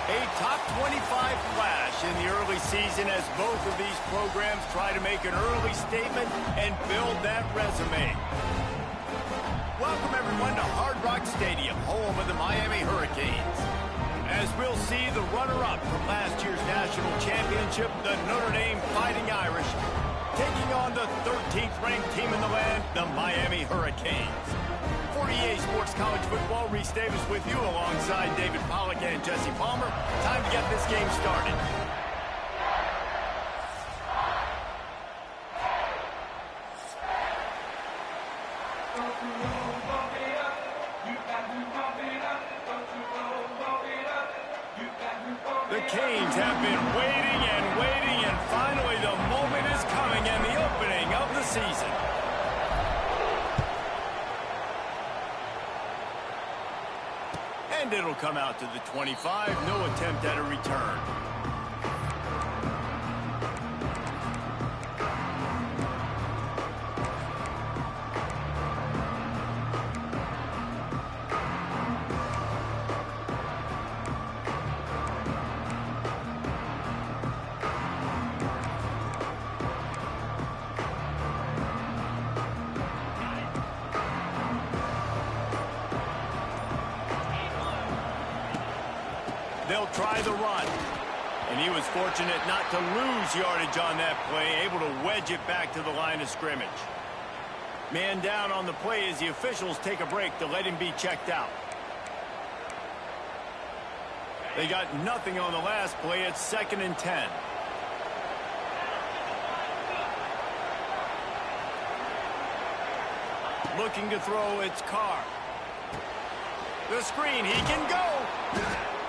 A top 25 flash in the early season as both of these programs try to make an early statement and build that resume. Welcome, everyone, to Hard Rock Stadium, home of the Miami Hurricanes. As we'll see the runner-up from last year's national championship, the Notre Dame Fighting Irish, taking on the 13th-ranked team in the land, the Miami Hurricanes. For EA Sports College Football, Reese Davis with you alongside David Pollack and Jesse Palmer. Time to get this game started. The Canes have been waiting and finally the moment is coming and the opening of the season. And it'll come out to the 25. No attempt at a return. They'll try the run. And he was fortunate not to lose yardage on that play, able to wedge it back to the line of scrimmage. Man down on the play as the officials take a break to let him be checked out. They got nothing on the last play. It's 2nd and 10. Looking to throw, it's Carr. The screen, he can go.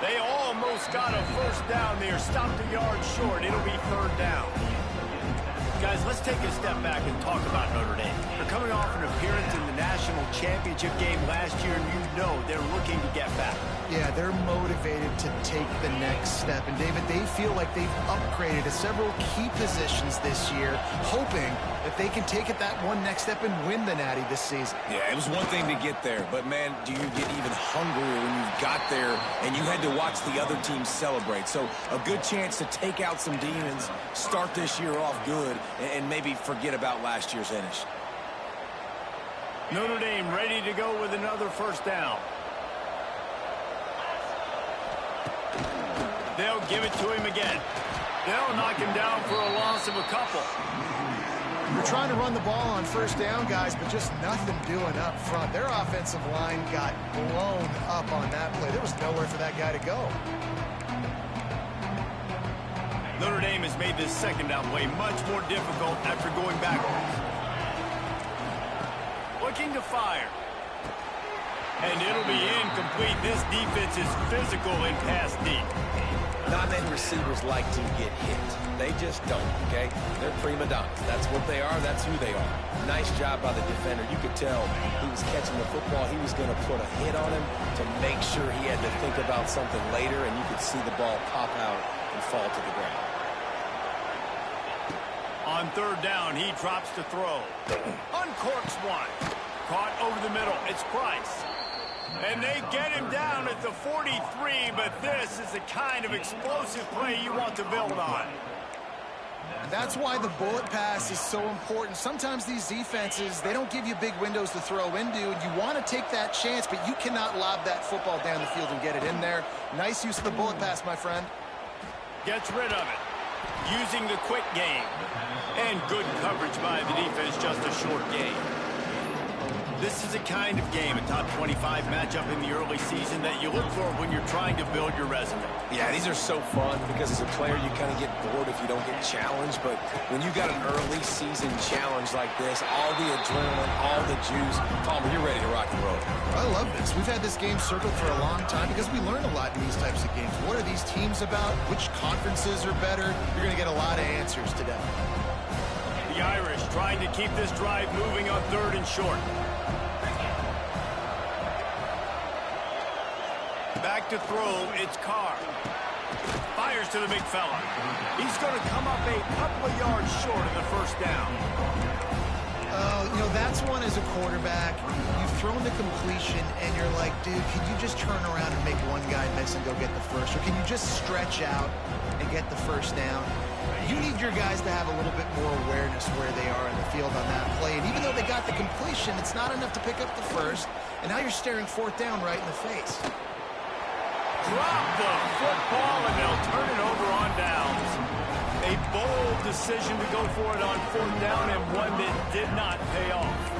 They almost got a first down there. Stopped a yard short. It'll be 3rd down. Guys, let's take a step back and talk about Notre Dame. They're coming off an appearance in the national championship game last year, and you know they're looking to get back. Yeah, they're motivated to take the next step. And, David, they feel like they've upgraded to several key positions this year, hoping that they can take it that one next step and win the Natty this season. Yeah, it was one thing to get there, but, man, do you get even hungrier when you got there and you had to watch the other team celebrate. So a good chance to take out some demons, start this year off good, and maybe forget about last year's finish. Notre Dame ready to go with another first down. They'll give it to him again. They'll knock him down for a loss of a couple. They're trying to run the ball on first down, guys, but just nothing doing up front. Their offensive line got blown up on that play. There was nowhere for that guy to go. Notre Dame has made this 2nd down play much more difficult after going backwards. Looking to fire. And it'll be incomplete. This defense is physical and pass deep. Not many receivers like to get hit. They just don't, okay? They're prima donnas. That's what they are. That's who they are. Nice job by the defender. You could tell he was catching the football. He was going to put a hit on him to make sure he had to think about something later, and you could see the ball pop out and fall to the ground. On 3rd down, he drops to throw. Uncorks one. Caught over the middle. It's Price. And they get him down at the 43, but this is the kind of explosive play you want to build on. That's why the bullet pass is so important. Sometimes these defenses, they don't give you big windows to throw into, and you want to take that chance, but you cannot lob that football down the field and get it in there. Nice use of the bullet pass, my friend. Gets rid of it. Using the quick game. And good coverage by the defense, just a short game. This is a kind of game, a top 25 matchup in the early season that you look for when you're trying to build your resume. Yeah, these are so fun because as a player you kind of get bored if you don't get challenged, but when you got an early season challenge like this, all the adrenaline, all the juice, Palmer, you're ready to rock and roll. I love this. We've had this game circled for a long time because we learn a lot in these types of games. What are these teams about? Which conferences are better? You're going to get a lot of answers today. The Irish trying to keep this drive moving on 3rd and short. Back to throw, it's Carr. Fires to the big fella. He's going to come up a couple of yards short of the first down. You know, that's one as a quarterback. You throwing the completion and you're like, dude, can you just turn around and make one guy miss and go get the first? Or can you just stretch out and get the first down? You need your guys to have a little bit more awareness where they are in the field on that play. And even though they got the completion, it's not enough to pick up the first. And now you're staring fourth down right in the face. Drop the football, and they'll turn it over on downs. A bold decision to go for it on fourth down, and one that did not pay off.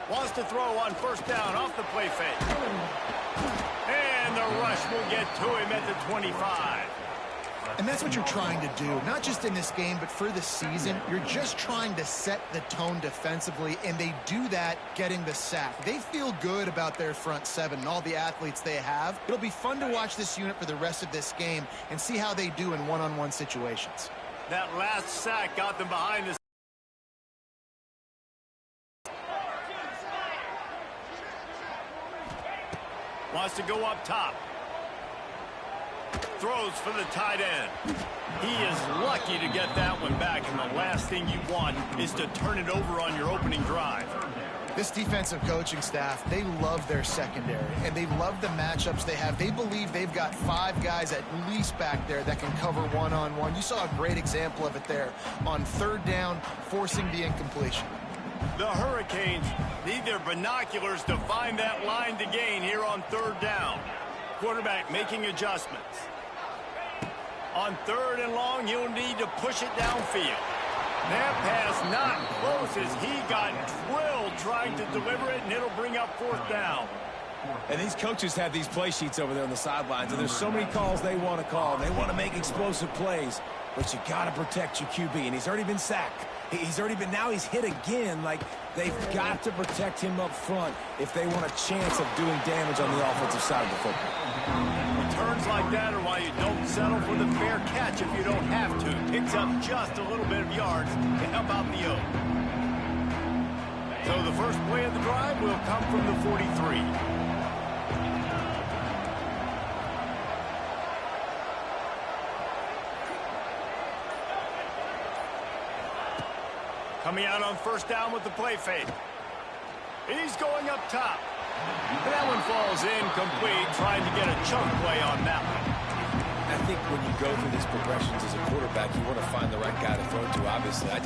Wants to throw on first down off the play fake. And the rush will get to him at the 25. And that's what you're trying to do, not just in this game, but for the season. You're just trying to set the tone defensively, and they do that getting the sack. They feel good about their front seven and all the athletes they have. It'll be fun to watch this unit for the rest of this game and see how they do in one-on-one situations. That last sack got them behind the wants to go up top. Throws for the tight end. He is lucky to get that one back, and the last thing you want is to turn it over on your opening drive. This defensive coaching staff, they love their secondary, and they love the matchups they have. They believe they've got 5 guys at least back there that can cover one-on-one. You saw a great example of it there on third down, forcing the incompletion. The Hurricanes need their binoculars to find that line to gain here on third down. Quarterback making adjustments. On third and long, he'll need to push it downfield. That pass not close as he got drilled trying to deliver it, and it'll bring up fourth down. And these coaches have these play sheets over there on the sidelines, and there's so many calls they want to call. They want to make explosive plays, but you got to protect your QB, and he's already been sacked. Now he's hit again. Like, they've got to protect him up front if they want a chance of doing damage on the offensive side of the football. Returns like that are why you don't settle for the fair catch if you don't have to. Picks up just a little bit of yards to help out the O. So the first play of the drive will come from the 43. Coming out on first down with the play fake. He's going up top. And that one falls incomplete, trying to get a chunk play on that one. I think when you go through these progressions as a quarterback, you want to find the right guy to throw to, obviously. I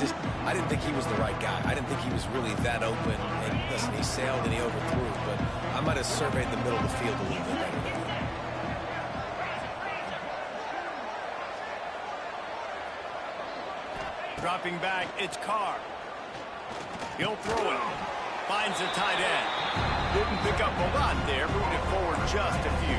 didn't think he was the right guy. I didn't think he was really that open. And listen, he sailed and he overthrew, but I might have surveyed the middle of the field a little bit better than that. Dropping back, it's Carr. He'll throw it. Finds the tight end. Didn't pick up a lot there, moving it forward just a few.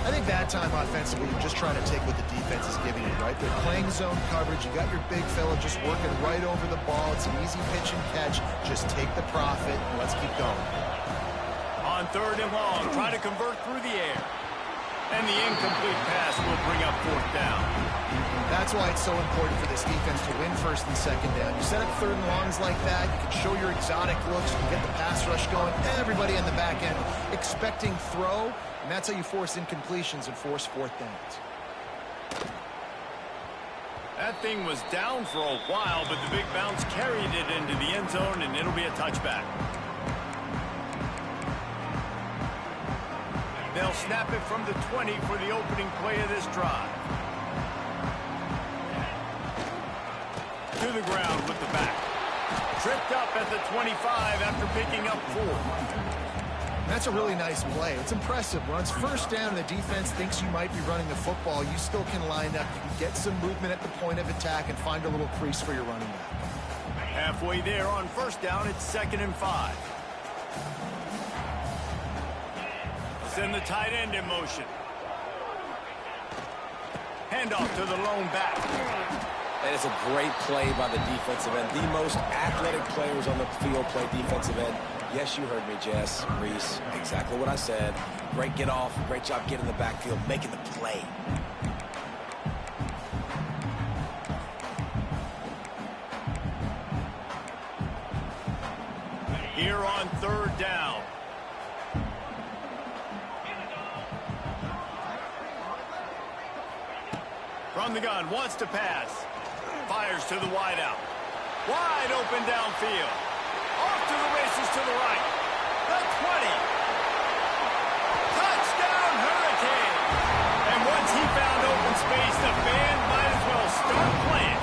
I think that time offensively, you're just trying to take what the defense is giving you, right? They're playing zone coverage. You got your big fella just working right over the ball. It's an easy pitch and catch. Just take the profit and let's keep going. On third and long, try to convert through the air. And the incomplete pass will bring up fourth down. That's why it's so important for this defense to win first and second down. You set up third and longs like that, you can show your exotic looks, you can get the pass rush going, everybody on the back end expecting throw, and that's how you force incompletions and force fourth downs. That thing was down for a while, but the big bounce carried it into the end zone, and it'll be a touchback. They'll snap it from the 20 for the opening play of this drive. To the ground with the back. Tripped up at the 25 after picking up 4. That's a really nice play. It's impressive. When it's first down and the defense thinks you might be running the football, you still can line up. You can get some movement at the point of attack and find a little crease for your running back. Halfway there on first down, it's 2nd and 5. Send the tight end in motion. Handoff to the lone back. And it's a great play by the defensive end. The most athletic players on the field play defensive end. Yes, you heard me, Jess, Reese. Exactly what I said. Great get off. Great job getting in the backfield, making the play. Here on third down. From the gun, wants to pass. Fires to the wideout. Wide open downfield. Off to the races to the right. The 20. Touchdown, Hurricane. And once he found open space, the fans might as well start playing.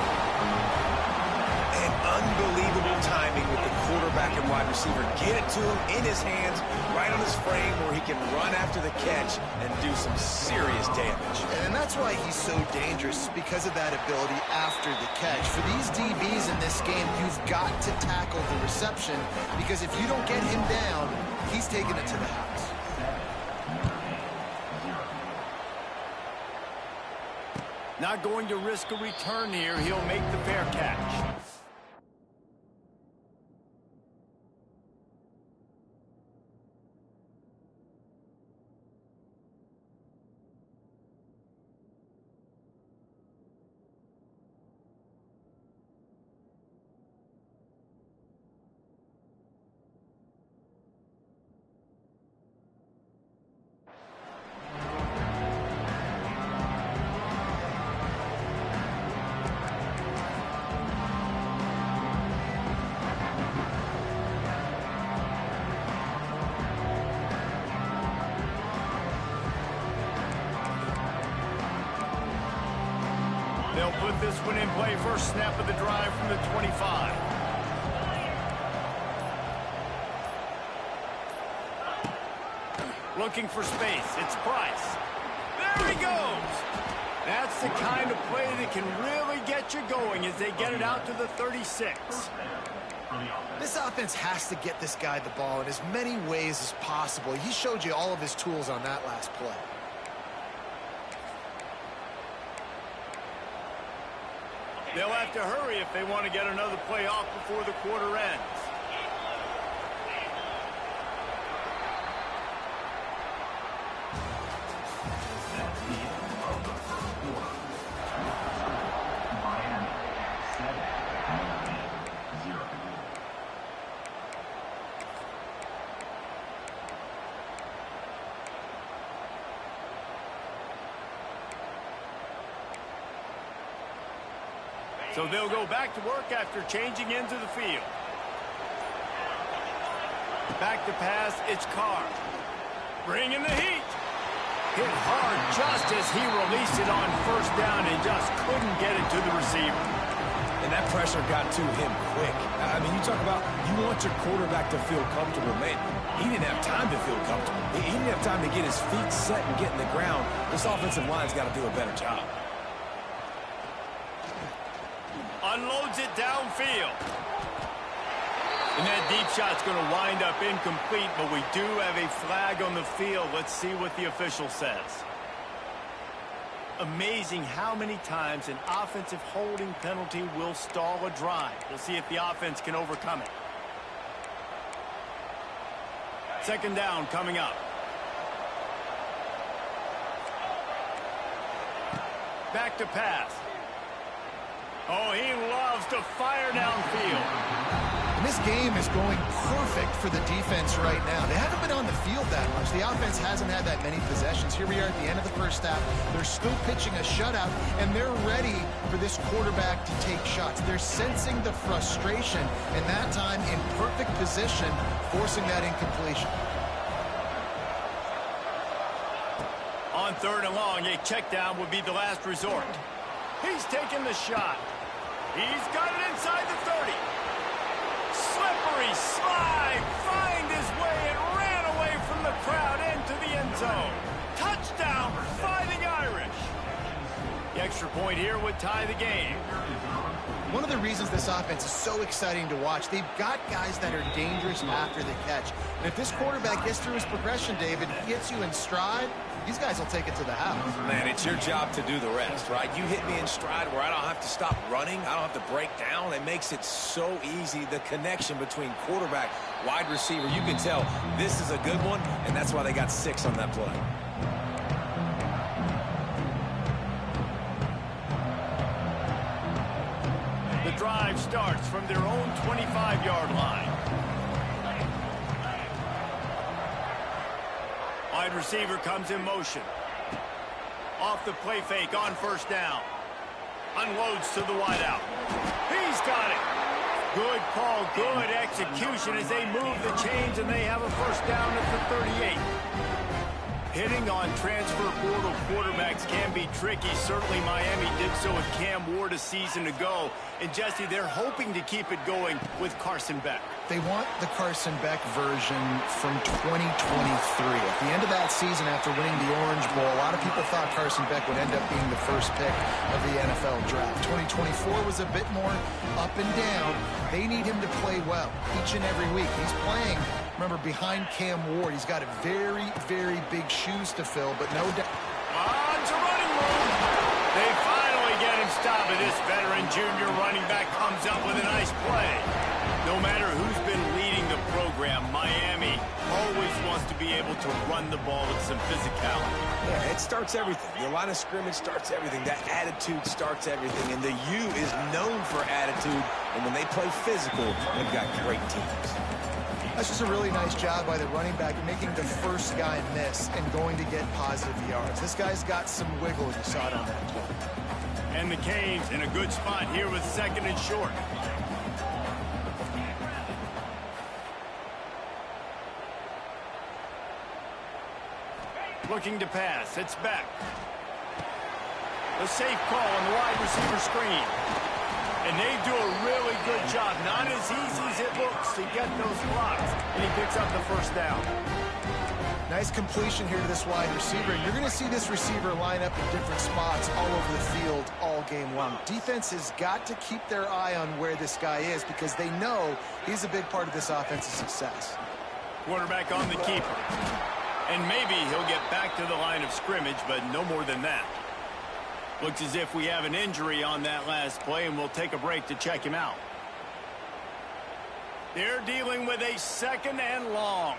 And unbelievable timing with the quarterback and wide receiver. Get it to him in his hands, right on his frame where he can run after the catch and do some serious damage. And that's why he's so dangerous, because of that ability after the catch. For these DBs in this game, you've got to tackle the reception, because if you don't get him down, he's taking it to the house. Not going to risk a return here. He'll make the fair catch. They'll put this one in play. First snap of the drive from the 25. Looking for space. It's Price. There he goes. That's the kind of play that can really get you going as they get it out to the 36. This offense has to get this guy the ball in as many ways as possible. He showed you all of his tools on that last play. They'll have to hurry if they want to get another play off before the quarter ends. So they'll go back to work after changing into the field. Back to pass, it's Carr. Bringing the heat. Hit hard just as he released it on first down and just couldn't get it to the receiver. And that pressure got to him quick. I mean, you talk about you want your quarterback to feel comfortable. Man, he didn't have time to feel comfortable. He didn't have time to get his feet set and get in the ground. This offensive line's got to do a better job. Unloads it downfield. And that deep shot's going to wind up incomplete, but we do have a flag on the field. Let's see what the official says. Amazing how many times an offensive holding penalty will stall a drive. We'll see if the offense can overcome it. Second down coming up. Back to pass. Oh, he loves to fire downfield. And this game is going perfect for the defense right now. They haven't been on the field that much. The offense hasn't had that many possessions. Here we are at the end of the first half. They're still pitching a shutout, and they're ready for this quarterback to take shots. They're sensing the frustration, and that time in perfect position, forcing that incompletion. On third and long, a check down would be the last resort. He's taking the shot. He's got it inside the 30. Slippery slide, find his way and ran away from the crowd into the end zone. Touchdown, Fighting Irish. The extra point here would tie the game. One of the reasons this offense is so exciting to watch, they've got guys that are dangerous after the catch. And if this quarterback gets through his progression, David, he hits you in stride, these guys will take it to the house. Man, it's your job to do the rest, right? You hit me in stride where I don't have to stop running. I don't have to break down. It makes it so easy, the connection between quarterback, wide receiver. You can tell this is a good one, and that's why they got 6 on that play. The drive starts from their own 25-yard line. Wide receiver comes in motion. Off the play fake on first down. Unloads to the wideout. He's got it. Good call, good execution as they move the chains, and they have a first down at the 38. Hitting on transfer portal quarterbacks can be tricky. Certainly Miami did so with Cam Ward a season ago. And Jesse, they're hoping to keep it going with Carson Beck. They want the Carson Beck version from 2023. At the end of that season, after winning the Orange Bowl, a lot of people thought Carson Beck would end up being the first pick of the NFL draft. 2024 was a bit more up and down. They need him to play well each and every week. He's playing, remember, behind Cam Ward. He's got a very, very big shoes to fill, but no doubt. On to running room. They finally get him stopped, and this veteran junior running back comes up with a nice play. No matter who's been leading the program, Miami always wants to be able to run the ball with some physicality. Yeah, it starts everything. The line of scrimmage starts everything. That attitude starts everything. And the U is known for attitude. And when they play physical, they've got great teams. That's just a really nice job by the running back making the first guy miss and going to get positive yards. This guy's got some wiggle. You saw it on that play. And the Canes in a good spot here with 2nd and short. Looking to pass. It's back. The safe call on the wide receiver screen. And they do a really good job. Not as easy as it looks to get those blocks. And he picks up the first down. Nice completion here to this wide receiver. You're going to see this receiver line up in different spots all over the field all game long. Defense has got to keep their eye on where this guy is because they know he's a big part of this offense's success. Quarterback on the keeper. And maybe he'll get back to the line of scrimmage, but no more than that. Looks as if we have an injury on that last play, and we'll take a break to check him out. They're dealing with a 2nd and long.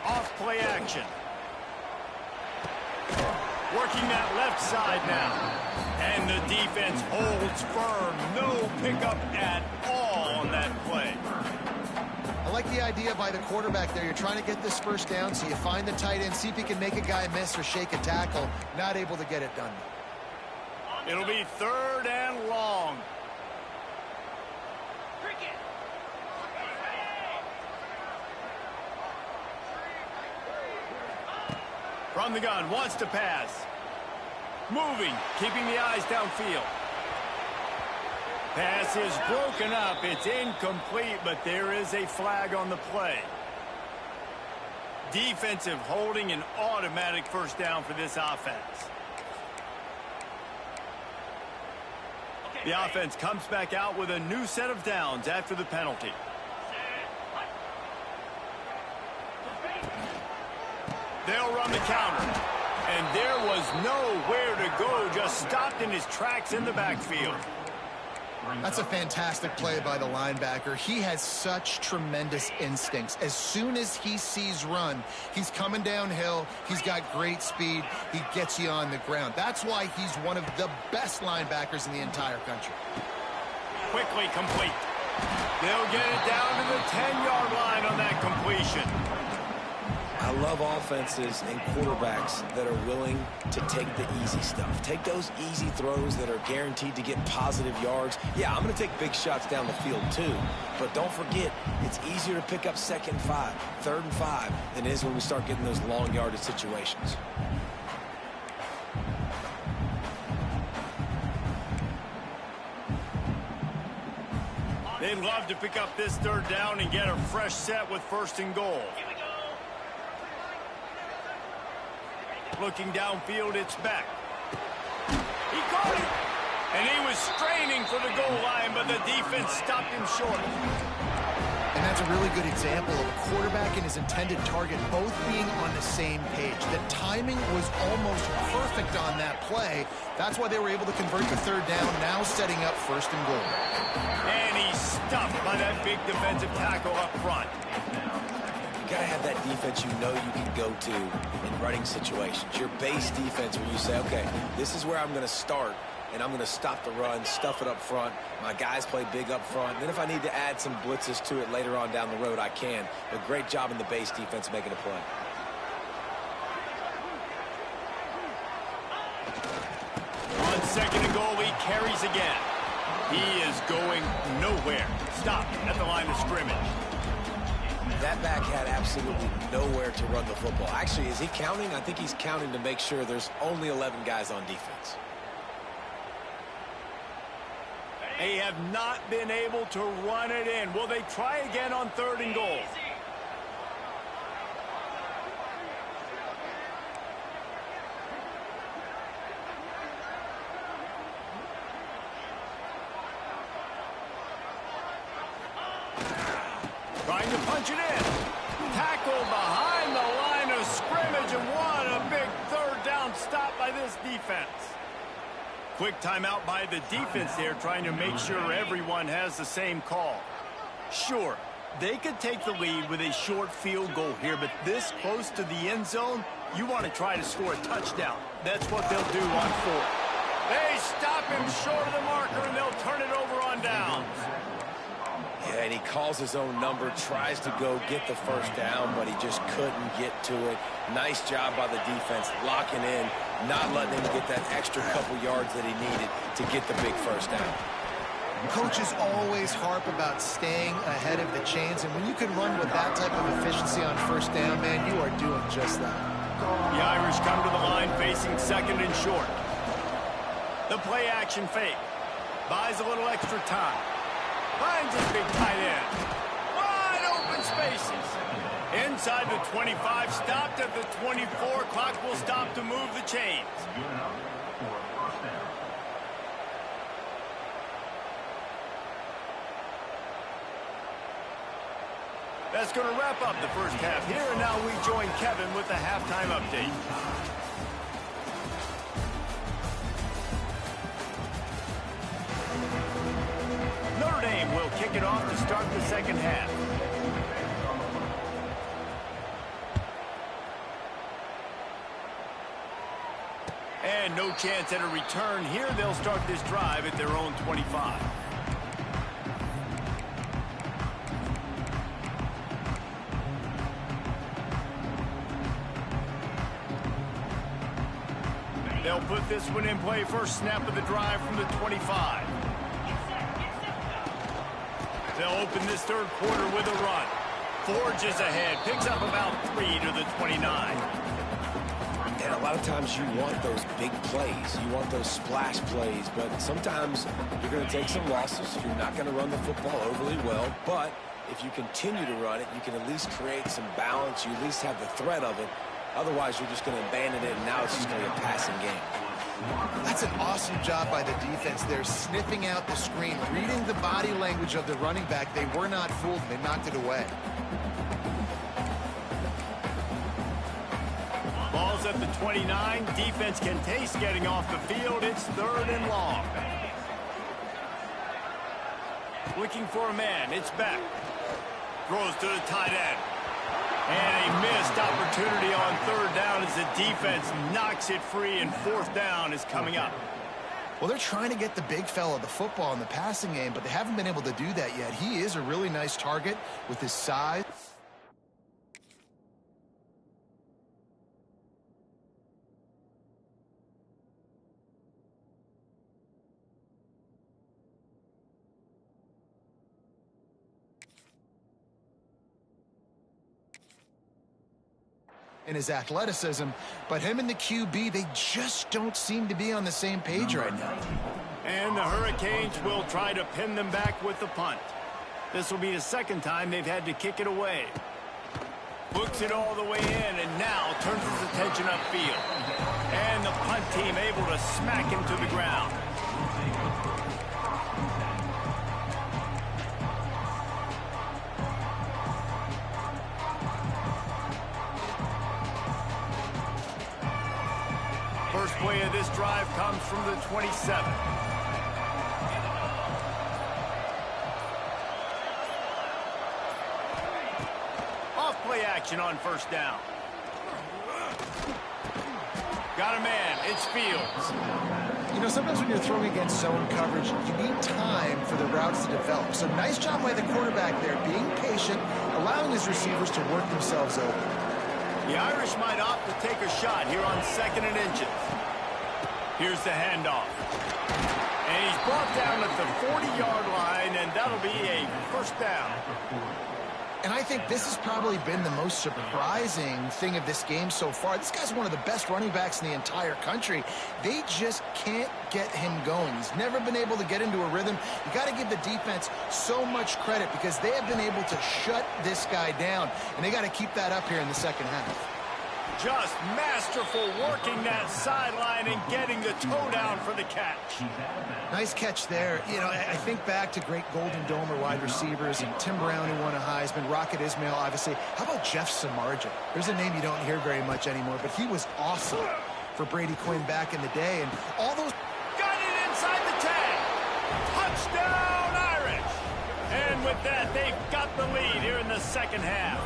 Off play action. Working that left side now. And the defense holds firm. No pickup at all on that play. I like the idea by the quarterback there. You're trying to get this first down, so you find the tight end, see if he can make a guy miss or shake a tackle. Not able to get it done. It'll be 3rd and long. From the gun, wants to pass. Moving, keeping the eyes downfield. Pass is broken up. It's incomplete, but there is a flag on the play. Defensive holding, an automatic first down for this offense. The offense comes back out with a new set of downs after the penalty. They'll run the counter. And there was nowhere to go, just stopped in his tracks in the backfield. That's a fantastic play by the linebacker. He has such tremendous instincts. As soon as he sees run, he's coming downhill. He's got great speed. He gets you on the ground. That's why he's one of the best linebackers in the entire country. Quickly complete. They'll get it down to the 10-yard line on that completion. I love offenses and quarterbacks that are willing to take the easy stuff. Take those easy throws that are guaranteed to get positive yards. Yeah, I'm going to take big shots down the field too. But don't forget, it's easier to pick up 2nd and 5, 3rd and 5 than it is when we start getting those long yardage situations. They'd love to pick up this 3rd down and get a fresh set with 1st and goal. Looking downfield, it's back. He caught it. And he was straining for the goal line, but the defense stopped him short. And that's a really good example of a quarterback and his intended target both being on the same page. The timing was almost perfect on that play. That's why they were able to convert the 3rd down, now setting up 1st and goal. And he's stuffed by that big defensive tackle up front. You got to have that defense you know you can go to in running situations. Your base defense where you say, okay, this is where I'm going to start, and I'm going to stop the run, stuff it up front. My guys play big up front. Then if I need to add some blitzes to it later on down the road, I can. But great job in the base defense making a play. On 2nd and goal, he carries again. He is going nowhere. Stop at the line of scrimmage. That back had absolutely nowhere to run the football. Actually, is he counting? I think he's counting to make sure there's only 11 guys on defense. They have not been able to run it in. Will they try again on 3rd and goal? Trying to punch it in. Tackled behind the line of scrimmage, and what a big 3rd down stop by this defense. Quick timeout by the defense there, trying to make sure everyone has the same call. Sure, they could take the lead with a short field goal here, but this close to the end zone, you want to try to score a touchdown. That's what they'll do on 4th. They stop him short of the marker, and they'll turn it over on downs. Yeah, and he calls his own number, tries to go get the 1st down, but he just couldn't get to it. Nice job by the defense, locking in, not letting him get that extra couple yards that he needed to get the big 1st down. Coaches always harp about staying ahead of the chains, and when you can run with that type of efficiency on 1st down, man, you are doing just that. The Irish come to the line facing 2nd and short. The play action fake. Buys a little extra time. Finds his big tight end. Wide open spaces. Inside the 25, stopped at the 24. Clock will stop to move the chains. That's going to wrap up the first half here, and now we join Kevin with the halftime update. Notre Dame will kick it off to start the 2nd half. And no chance at a return here. They'll start this drive at their own 25. They'll put this one in play. First snap of the drive from the 25. They'll open this 3rd quarter with a run. Forges ahead. Picks up about 3 to the 29. And a lot of times you want those big plays. You want those splash plays. But sometimes you're going to take some losses. You're not going to run the football overly well. But if you continue to run it, you can at least create some balance. You at least have the threat of it. Otherwise, you're just going to abandon it, and now it's just going to be a passing game. That's an awesome job by the defense. They're sniffing out the screen, reading the body language of the running back. They were not fooled. They knocked it away. Ball's at the 29. Defense can taste getting off the field. It's 3rd and long. Looking for a man. It's back. Throws to the tight end. And a missed opportunity on 3rd down as the defense knocks it free, and 4th down is coming up. Well, they're trying to get the big fella the football in the passing game, but they haven't been able to do that yet. He is a really nice target with his size. In his athleticism, but him and the QB, they just don't seem to be on the same page right now. And the Hurricanes will try to pin them back with the punt. This will be the 2nd time they've had to kick it away. Books it all the way in, and now turns his attention upfield. And the punt team able to smack him to the ground. First play of this drive comes from the 27. Off play action on 1st down. Got a man. It's Fields. You know, sometimes when you're throwing against zone coverage, you need time for the routes to develop. So nice job by the quarterback there, being patient, allowing his receivers to work themselves open. The Irish might opt to take a shot here on 2nd and inches. Here's the handoff. And he's brought down at the 40-yard line, and that'll be a first down. And I think this has probably been the most surprising thing of this game so far. This guy's one of the best running backs in the entire country. They just can't get him going. He's never been able to get into a rhythm. You got to give the defense so much credit because they have been able to shut this guy down, and they got to keep that up here in the second half. Just masterful working that sideline and getting the toe down for the catch. Nice catch there. You know, I think back to great Golden Domer wide receivers and Tim Brown, who won a Heisman, Rocket Ismail, obviously. How about Jeff Samardzija? There's a name you don't hear very much anymore, but he was awesome for Brady Quinn back in the day. And all those... Got it inside the tag. Touchdown, Irish. And with that, they've got the lead here in the second half.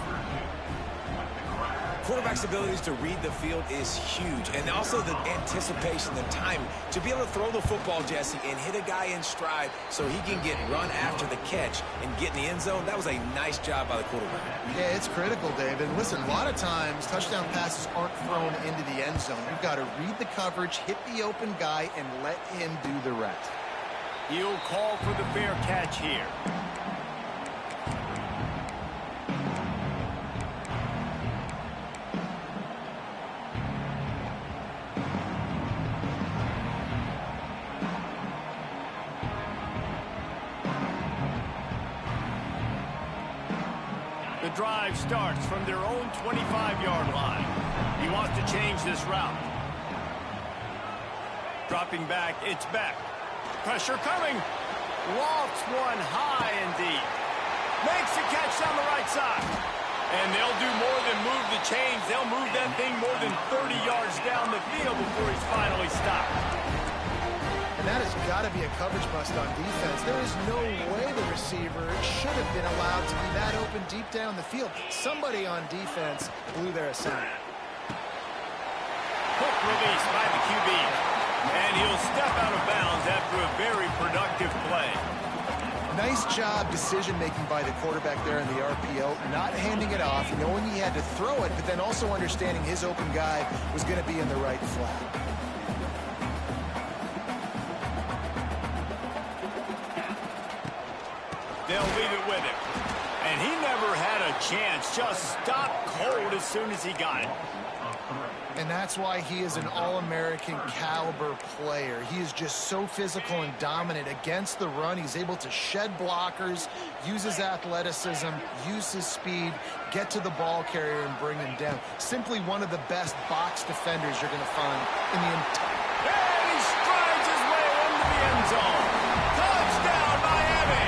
Quarterback's abilities to read the field is huge, and also the anticipation, the timing. To be able to throw the football, Jesse, and hit a guy in stride so he can get run after the catch and get in the end zone, that was a nice job by the quarterback. Yeah, it's critical, Dave. And listen, a lot of times touchdown passes aren't thrown into the end zone. You've got to read the coverage, hit the open guy, and let him do the rest. He'll call for the fair catch here. The drive starts from their own 25-yard line. He wants to change this route. Dropping back, it's Beck. Pressure coming. Lofts one high and deep. Makes the catch down the right side. And they'll do more than move the chains. They'll move that thing more than 30 yards down the field before he's finally stopped. And that has got to be a coverage bust on defense. There is no way the receiver should have been allowed to be that open deep down the field. Somebody on defense blew their assignment. Quick release by the QB. And he'll step out of bounds after a very productive play. Nice job decision-making by the quarterback there in the RPO, not handing it off, knowing he had to throw it, but then also understanding his open guy was going to be in the right flat. They'll leave it with him. And he never had a chance. Just stopped cold as soon as he got it. And that's why he is an All-American caliber player. He is just so physical and dominant against the run. He's able to shed blockers, use his athleticism, use his speed, get to the ball carrier and bring him down. Simply one of the best box defenders you're going to find in the entire... And he strides his way into the end zone. Touchdown, Miami!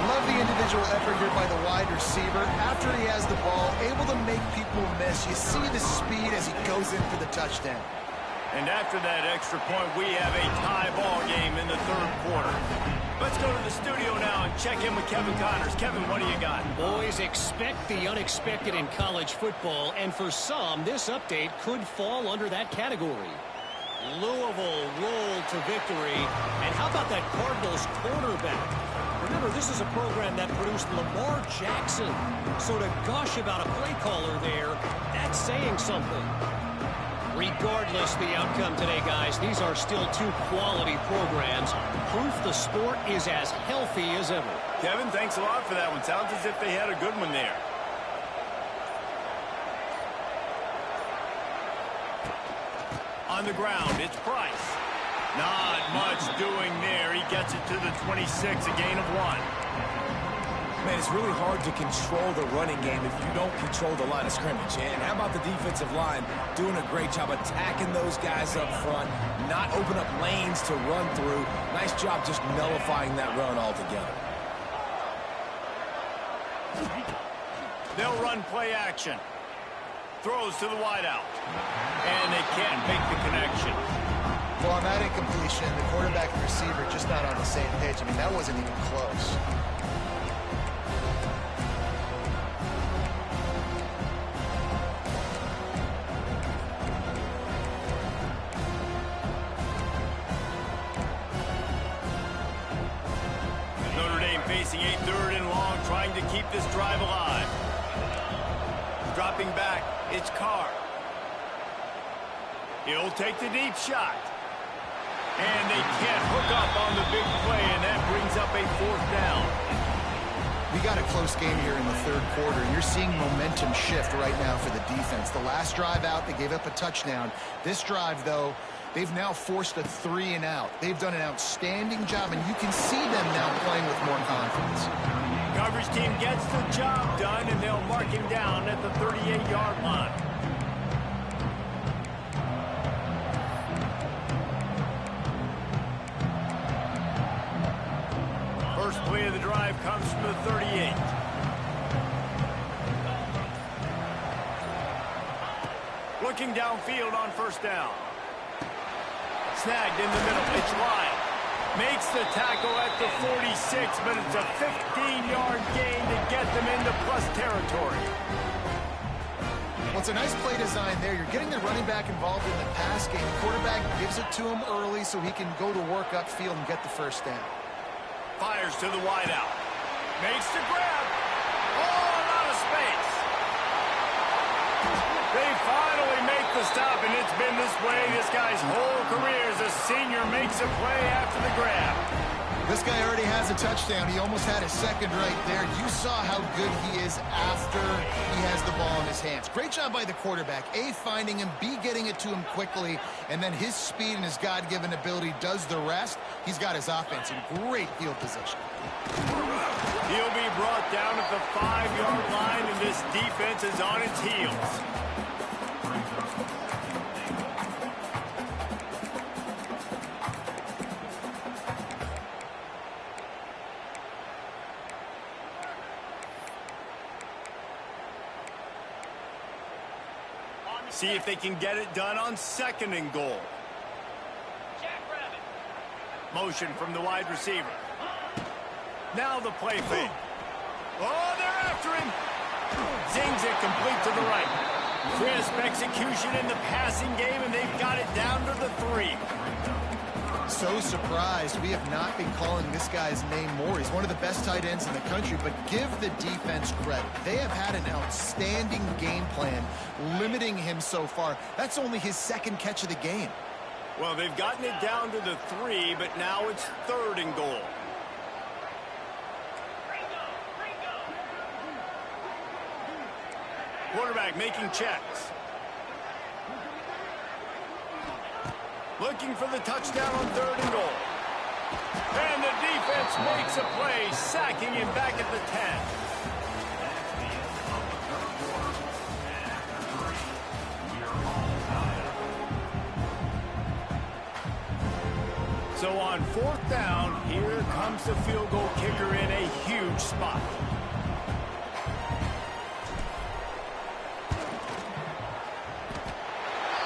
Love the individual effort here by the wide receiver. After he has the ball, able to make people miss. You see the speed as he goes in for the touchdown. And after that extra point, we have a tie ball game in the third quarter. Let's go to the studio now and check in with Kevin Connors. Kevin, what do you got? Boys, expect the unexpected in college football, and for some, this update could fall under that category. Louisville rolled to victory, and how about that Cardinals quarterback? Remember, this is a program that produced Lamar Jackson, so to gush about a play caller there, that's saying something. Regardless the outcome today, guys, these are still two quality programs. Proof the sport is as healthy as ever. Kevin, thanks a lot for that one. Sounds as if they had a good one there. On the ground, it's Price. Not much doing there. He gets it to the 26, a gain of 1. Man, it's really hard to control the running game if you don't control the line of scrimmage. And how about the defensive line doing a great job attacking those guys up front, not open up lanes to run through. Nice job just nullifying that run altogether. They'll run play action. Throws to the wideout. And they can't make the connection. Well, on that incompletion, the quarterback and receiver just not on the same page. I mean, that wasn't even close. to keep this drive alive. Dropping back, it's Carr. He'll take the deep shot. And they can't hook up on the big play, and that brings up a 4th down. We got a close game here in the 3rd quarter. You're seeing momentum shift right now for the defense. The last drive out, they gave up a touchdown. This drive, though, they've now forced a 3-and-out. They've done an outstanding job, and you can see them now playing with more confidence. Coverage team gets the job done, and they'll mark him down at the 38-yard line. First play of the drive comes from the 38. Looking downfield on 1st down. Snagged in the middle. It's Lyle. Makes the tackle at the 46, but it's a 15-yard gain to get them into plus territory. Well, it's a nice play design there. You're getting the running back involved in the pass game. Quarterback gives it to him early so he can go to work upfield and get the 1st down. Fires to the wideout. Makes the grab. Oh, out of space. They finally make the stop, and it's been this way this guy's whole career as a senior makes a play after the grab. This guy already has a touchdown. He almost had his 2nd right there. You saw how good he is after he has the ball in his hands. Great job by the quarterback. A, finding him, B, getting it to him quickly, and then his speed and his God-given ability does the rest. He's got his offense in great field position. He'll be brought down at the 5-yard line, and this defense is on its heels. See if they can get it done on 2nd and goal. Motion from the wide receiver. Now the play fake. Oh, they're after him. Zings it complete to the right. Crisp execution in the passing game, and they've got it down to the 3. So surprised we have not been calling this guy's name more. He's one of the best tight ends in the country, but give the defense credit. They have had an outstanding game plan, limiting him so far. That's only his 2nd catch of the game. Well, they've gotten it down to the 3, but now it's 3rd and goal. Quarterback making checks. Looking for the touchdown on 3rd and goal. And the defense makes a play, sacking him back at the 10. So on 4th down, here comes the field goal kicker in a huge spot.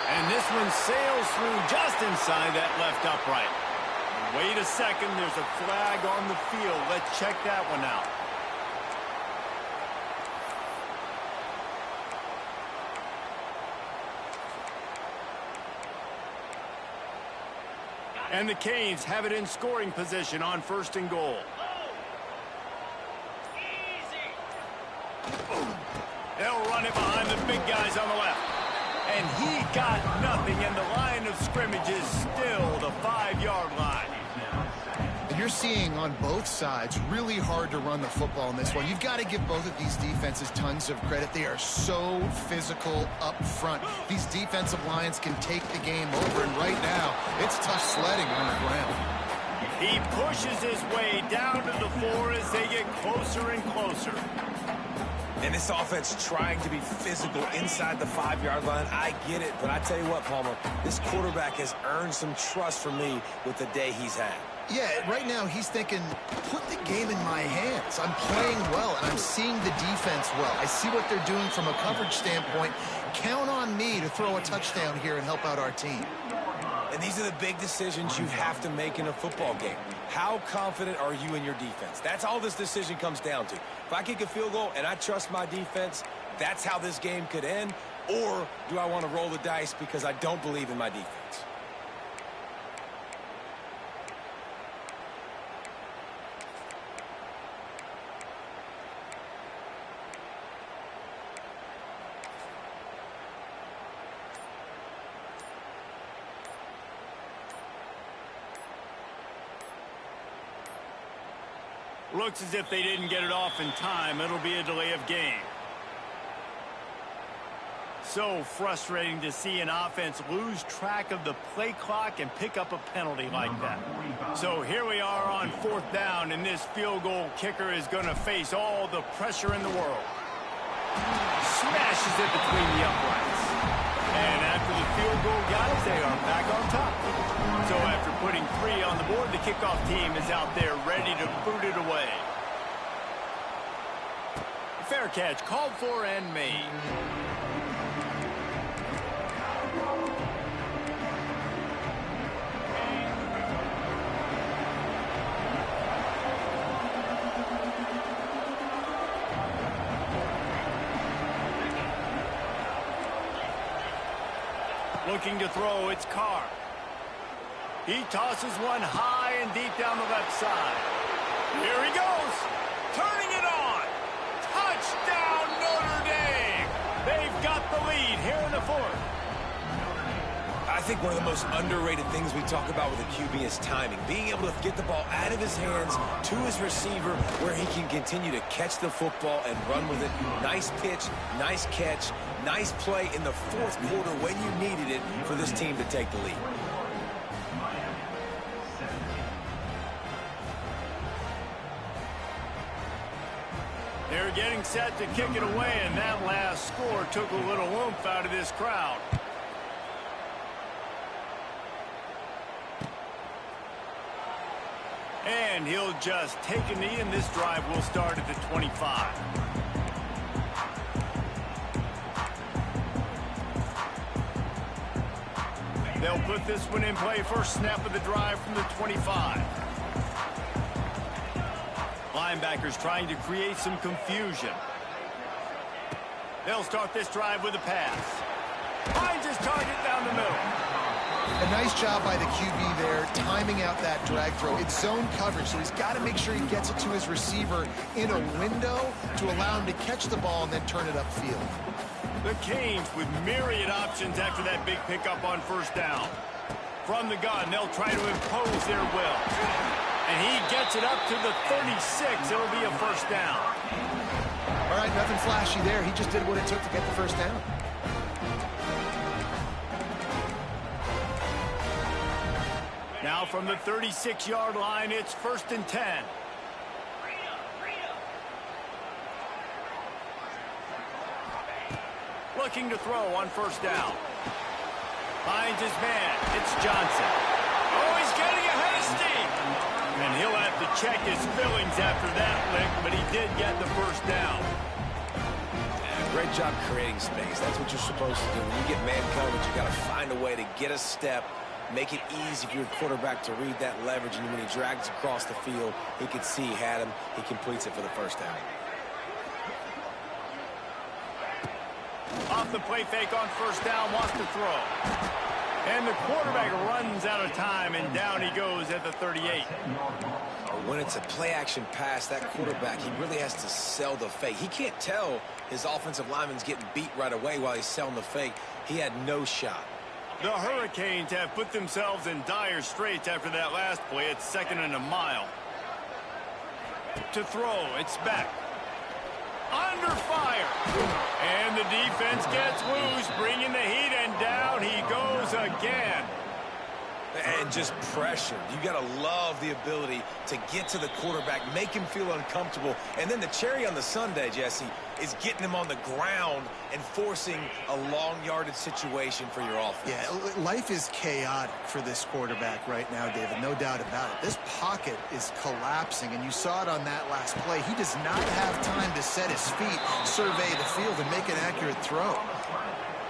And this one sails through just inside that left upright. Wait a second, there's a flag on the field. Let's check that one out. And the Canes have it in scoring position on 1st and goal. They'll run it behind the big guys on the left. And he got nothing, and the line of scrimmage is still the 5-yard line. And you're seeing on both sides really hard to run the football in this one. You've got to give both of these defenses tons of credit. They are so physical up front. These defensive lines can take the game over, and right now it's tough sledding on the ground. He pushes his way down to the 4 as they get closer and closer. And this offense trying to be physical inside the 5-yard line. I get it, but I tell you what, Palmer, this quarterback has earned some trust from me with the day he's had. Yeah, right now he's thinking, put the game in my hands. I'm playing well, and I'm seeing the defense well. I see what they're doing from a coverage standpoint. Count on me to throw a touchdown here and help out our team. And these are the big decisions you have to make in a football game. How confident are you in your defense? That's all this decision comes down to. If I kick a field goal and I trust my defense, that's how this game could end. Or do I want to roll the dice because I don't believe in my defense? Looks as if they didn't get it off in time. It'll be a delay of game. So frustrating to see an offense lose track of the play clock and pick up a penalty like that. So here we are on 4th down, and this field goal kicker is going to face all the pressure in the world. Smashes it between the uprights. And after the field goal, guys, they are back on top. So after putting 3 on the board, the kickoff team is out there ready to boot it away. Fair catch called for and made. Looking to throw, it's Carr. He tosses one high and deep down the left side. Here he goes. Turning it on. Touchdown, Notre Dame. They've got the lead here in the 4th. I think one of the most underrated things we talk about with a QB is timing. Being able to get the ball out of his hands to his receiver where he can continue to catch the football and run with it. Nice pitch, nice catch, nice play in the 4th quarter when you needed it for this team to take the lead. They're getting set to kick it away, and that last score took a little oomph out of this crowd. And he'll just take a knee, and this drive will start at the 25. They'll put this one in play. First snap of the drive from the 25. Linebackers trying to create some confusion. They'll start this drive with a pass. Finds his target down the middle. A nice job by the QB there, timing out that drag throw. It's zone coverage, so he's got to make sure he gets it to his receiver in a window to allow him to catch the ball and then turn it upfield. The Canes with myriad options after that big pickup on first down. From the gun, they'll try to impose their will. And he gets it up to the 36. It'll be a first down. All right, nothing flashy there. He just did what it took to get the first down. Now from the 36-yard line, it's 1st and 10. Looking to throw on first down. Finds his man. It's Johnson. Oh, he's getting ahead of steam. And he'll have to check his fillings after that lick, but he did get the first down. Great job creating space. That's what you're supposed to do. When you get man coverage, you got to find a way to get a step, make it easy for your quarterback to read that leverage, and when he drags across the field, he can see he had him. He completes it for the first down. Off the play fake on first down, wants to throw. And the quarterback runs out of time, and down he goes at the 38. When it's a play-action pass, that quarterback, he really has to sell the fake. He can't tell his offensive lineman's getting beat right away while he's selling the fake. He had no shot. The Hurricanes have put themselves in dire straits after that last play. It's 2nd and a mile. To throw, it's Beck. Under fire. And the defense gets loose, bringing the heat, and down he goes again. And just pressure. You got to love the ability to get to the quarterback, make him feel uncomfortable. And then the cherry on the sundae, Jesse, is getting him on the ground and forcing a long yardage situation for your offense. Yeah, life is chaotic for this quarterback right now, David, no doubt about it. This pocket is collapsing, and you saw it on that last play. He does not have time to set his feet, survey the field, and make an accurate throw.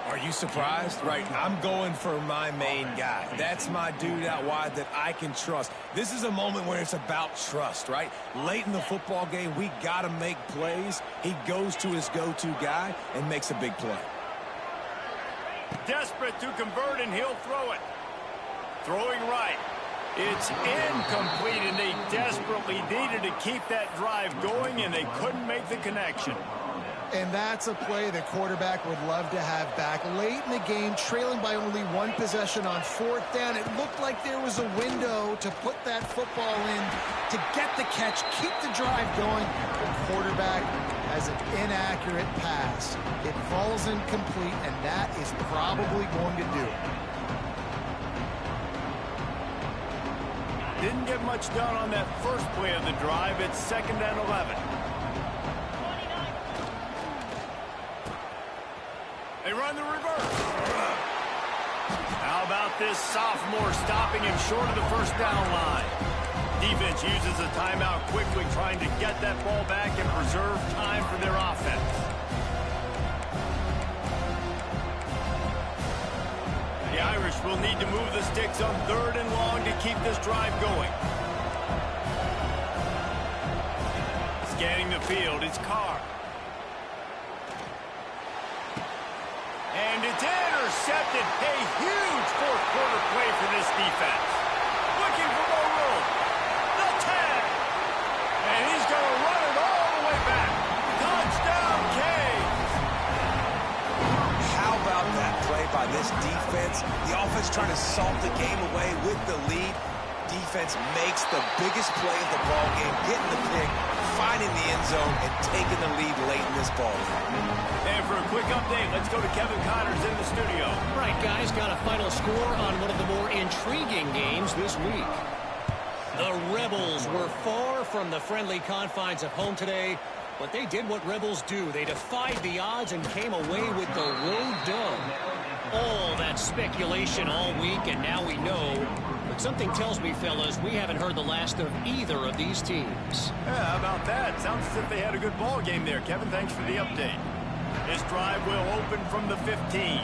Are you surprised? Right, I'm going for my main guy. That's my dude out wide that I can trust. This is a moment where it's about trust, right? Late in the football game, we got to make plays. He goes to his go-to guy and makes a big play. Desperate to convert, and he'll throw it. Throwing right. It's incomplete, and they desperately needed to keep that drive going, and they couldn't make the connection. And that's a play the quarterback would love to have back. Late in the game, trailing by only one possession on fourth down, it looked like there was a window to put that football in, to get the catch, keep the drive going. The quarterback has an inaccurate pass. It falls incomplete, and that is probably going to do it. Didn't get much done on that first play of the drive. It's 2nd and 11. They run the reverse. How about this sophomore stopping him short of the first down line? Defense uses a timeout quickly, trying to get that ball back and preserve time for their offense. The Irish will need to move the sticks on 3rd and long to keep this drive going. Scanning the field, it's Carr. And it's intercepted. A huge fourth-quarter play for this defense. Looking for more room. The tag. And he's going to run it all the way back. Touchdown, Canes. How about that play by this defense? The offense trying to salt the game away with the lead. Defense makes the biggest play of the ball game, getting the pick, finding the end zone, and taking the lead late in this ball game. And for a quick update, let's go to Kevin Connors in the studio. Right, guys, got a final score on one of the more intriguing games this week. The Rebels were far from the friendly confines of home today, but they did what Rebels do. They defied the odds and came away with the road dub. All that speculation all week, and now we know. But something tells me, fellas, we haven't heard the last of either of these teams. Yeah, how about that? Sounds as if they had a good ball game there. Kevin, thanks for the update. This drive will open from the 15.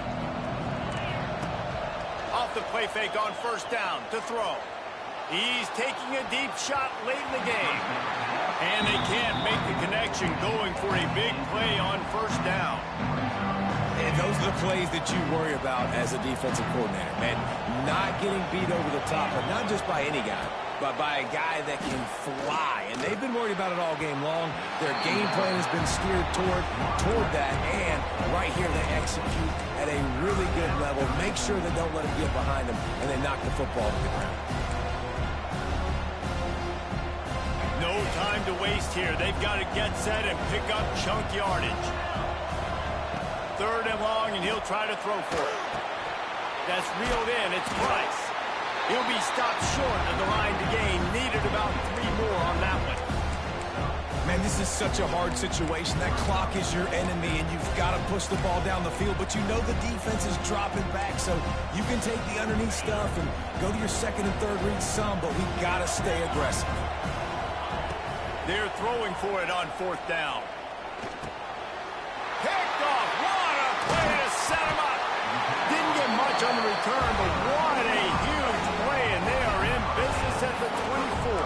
Off the play fake on first down to throw. He's taking a deep shot late in the game. And they can't make the connection, going for a big play on first down. And those are the plays that you worry about as a defensive coordinator, man. Not getting beat over the top, but not just by any guy, but by a guy that can fly. And they've been worried about it all game long. Their game plan has been steered toward that. And right here, they execute at a really good level. Make sure they don't let them get behind them, and they knock the football to the ground. No time to waste here. They've got to get set and pick up chunk yardage. 3rd and long, and he'll try to throw for it. That's reeled in. It's Price. He'll be stopped short of the line to gain. Needed about 3 more on that one. Man, this is such a hard situation. That clock is your enemy, and you've got to push the ball down the field. But you know the defense is dropping back, so you can take the underneath stuff and go to your 2nd and 3rd read some, but we've got to stay aggressive. They're throwing for it on 4th down. Picked off. What a play to set him up. Didn't get much on the return, but what a huge play, and they are in business at the 24.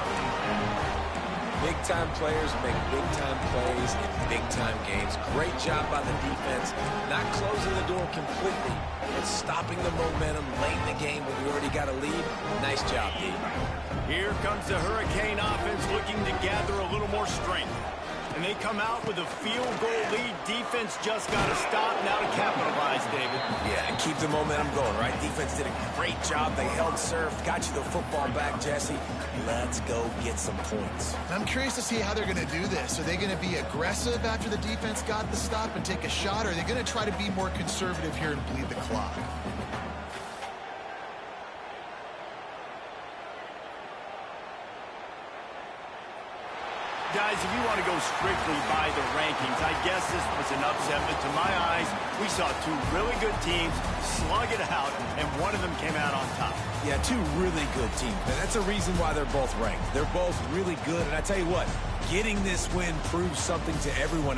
Big-time players make big-time plays in big-time games. Great job by the defense, not closing the door completely, but stopping the momentum late in the game when you already got a lead. Nice job, D. Here comes the Hurricane offense looking to gather a little more strength. And they come out with a field goal lead. Defense just got to stop now to capitalize, David. Yeah, and keep the momentum going, right? Defense did a great job. They held serve, got you the football back, Jesse. Let's go get some points. I'm curious to see how they're going to do this. Are they going to be aggressive after the defense got the stop and take a shot? Or are they going to try to be more conservative here and bleed the clock? Guys, if you want to go strictly by the rankings, I guess this was an upset, but to my eyes, we saw 2 really good teams slug it out, and one of them came out on top. Yeah, 2 really good teams. And that's a reason why they're both ranked. They're both really good, and I tell you what, getting this win proves something to everyone else.